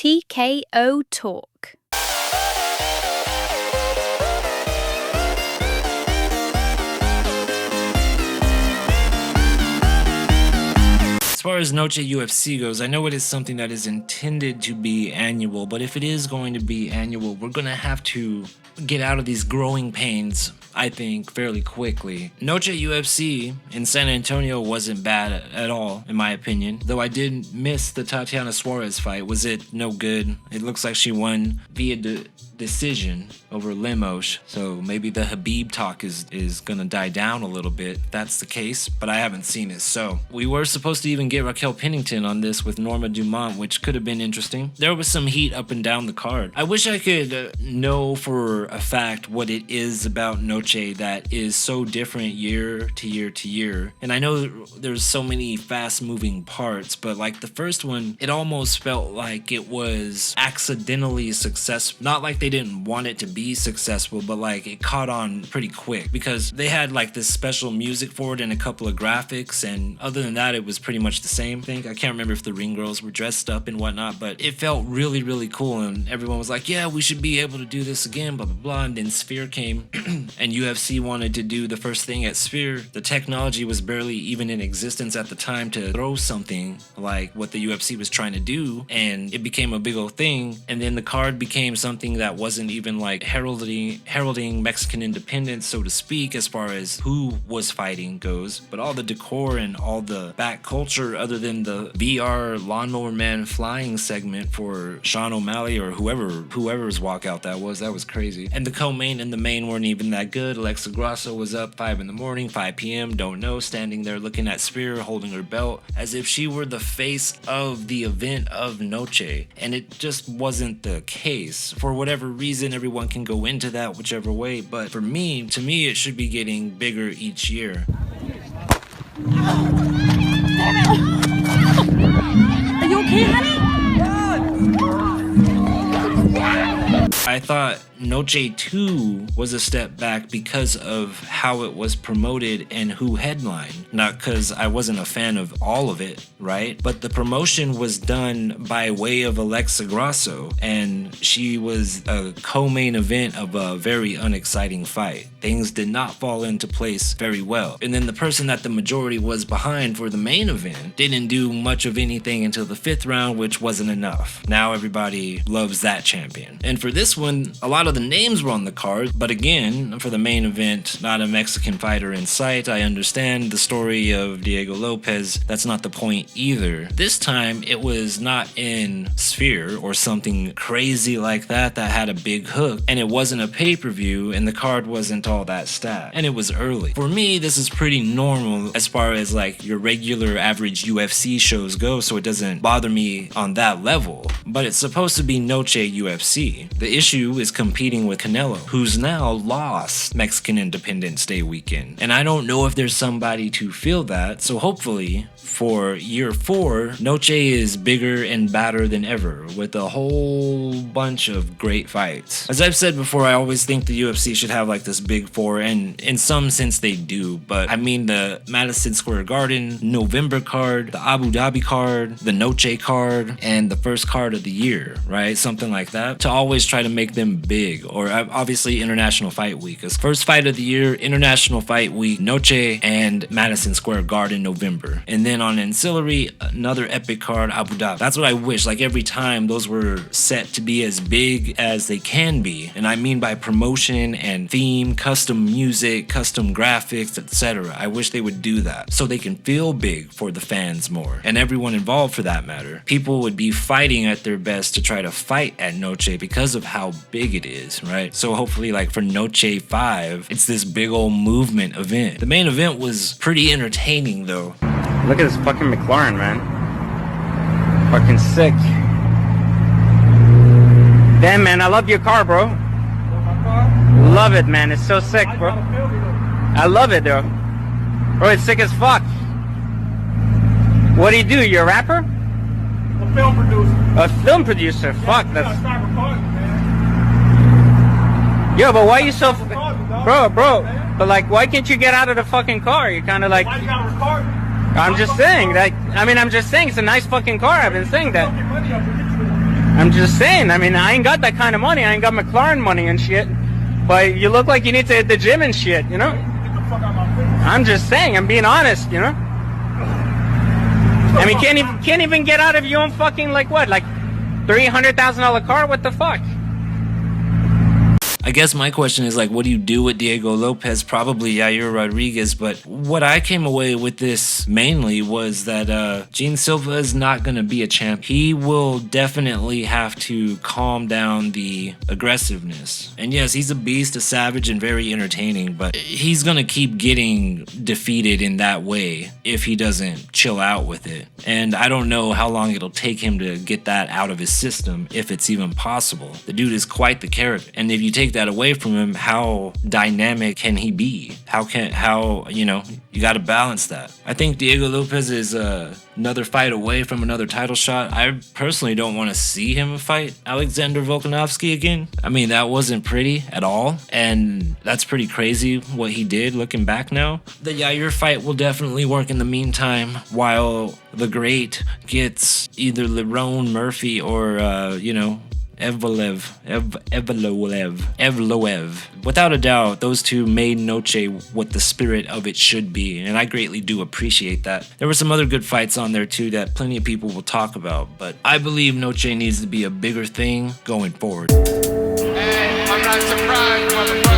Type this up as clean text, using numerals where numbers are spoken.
TKO Talk. As far as Noche UFC goes, I know it is something that is intended to be annual, but if it is going to be annual, we're going to have to get out of these growing pains, I think, fairly quickly. Noche UFC in San Antonio wasn't bad at all, in my opinion, though I did miss the Tatiana Suarez fight. Was it no good? It looks like she won via decision over Lemos, so maybe the Habib talk is gonna die down a little bit. That's the case, but I haven't seen it. So we were supposed to even get Raquel Pennington on this with Norma Dumont, which could have been interesting. There was some heat up and down the card. I wish I could know for a fact what it is about Noche that is so different year to year to year. And I know there's so many fast moving parts, but like the first one, it almost felt like it was accidentally successful. Not like they didn't want it to be successful, but like it caught on pretty quick because they had like this special music for it and a couple of graphics, and other than that it was pretty much the same thing. I can't remember if the ring girls were dressed up and whatnot, but it felt really, really cool, and everyone was like, yeah, we should be able to do this again, blah blah blah. And then Sphere came and UFC wanted to do the first thing at Sphere. The technology was barely even in existence at the time to throw something like what the UFC was trying to do, and it became a big old thing. And then the card became something that wasn't even like heralding Mexican independence, so to speak, as far as who was fighting goes, but all the decor and all the back culture, other than the VR Lawnmower Man flying segment for Sean O'Malley or whoever's walkout that was crazy. And the co-main and the main weren't even that good. Alexa Grasso was up 5 in the morning, 5 p.m., don't know, standing there looking at Spear, holding her belt as if she were the face of the event of Noche, and it just wasn't the case. For whatever reason, everyone can go into that whichever way, but to me it should be getting bigger each year. Are you okay, honey? I thought Noche 2 was a step back because of how it was promoted and who headlined. Not because I wasn't a fan of all of it, right? But the promotion was done by way of Alexa Grasso, and she was a co-main event of a very unexciting fight. Things did not fall into place very well. And then the person that the majority was behind for the main event didn't do much of anything until the 5th round, which wasn't enough. Now everybody loves that champion. And for this one, a lot of the names were on the card, but again, for the main event, not a Mexican fighter in sight. I understand the story of Diego Lopes. That's not the point either. This time, it was not in Sphere or something crazy like that had a big hook, and it wasn't a pay-per-view, and the card wasn't all that stacked, and it was early. For me, this is pretty normal as far as like your regular average UFC shows go, so it doesn't bother me on that level, but it's supposed to be Noche UFC. The issue is competing with Canelo, who's now lost Mexican Independence Day weekend. And I don't know if there's somebody to feel that, so hopefully for year 4, Noche is bigger and badder than ever, with a whole bunch of great fights. As I've said before, I always think the UFC should have like this big 4, and in some sense they do, but I mean the Madison Square Garden November card, the Abu Dhabi card, the Noche card, and the first card of the year, right? Something like that, to always try to make them big. Or obviously International Fight Week is first fight of the year, International Fight Week, Noche, and Madison Square Garden November. And then on ancillary, another epic card, Abu Dhabi. That's what I wish, like every time those were set to be as big as they can be. And I mean by promotion and theme, custom music, custom graphics, etc. I wish they would do that so they can feel big for the fans more, and everyone involved for that matter. People would be fighting at their best to try to fight at Noche because of how big it is, right? So hopefully like for Noche 5, it's this big old movement event. The main event was pretty entertaining though. Look at this fucking McLaren, man. Fucking sick. Damn, man, I love your car, bro. Love it, man. It's so sick, bro. I love it, though. Bro, it's sick as fuck. What do? You're a rapper? A film producer. A film producer? Fuck, that's... Yo, but why you so... Bro, but like, why can't you get out of the fucking car? You're kind of like... Why you gotta record? I'm just saying, like, I mean, I'm just saying, it's a nice fucking car. I've been saying that. I'm just saying, I mean, I ain't got that kind of money. I ain't got McLaren money and shit. But you look like you need to hit the gym and shit, you know? Get the fuck out my face. I'm just saying, I'm being honest, you know? I mean, can't even get out of your own fucking, like what? Like $300,000 car? What the fuck? I guess my question is like, what do you do with Diego Lopes? Probably Yair Rodriguez, but what I came away with this mainly was that Gene Silva is not going to be a champ. He will definitely have to calm down the aggressiveness. And yes, he's a beast, a savage, and very entertaining, but he's going to keep getting defeated in that way if he doesn't chill out with it. And I don't know how long it'll take him to get that out of his system, if it's even possible. The dude is quite the character. And if you take that away from him, how dynamic can he be? How you know, you got to balance that. I think Diego Lopes is another fight away from another title shot. I personally don't want to see him fight Alexander Volkanovski again. I mean, that wasn't pretty at all, and that's pretty crazy what he did looking back now. The Yair fight will definitely work in the meantime while the great gets either Lerone Murphy or you know, Evloev. Without a doubt, those two made Noche what the spirit of it should be, and I greatly do appreciate that. There were some other good fights on there too that plenty of people will talk about, but I believe Noche needs to be a bigger thing going forward. Hey, I'm not surprised, motherfucker.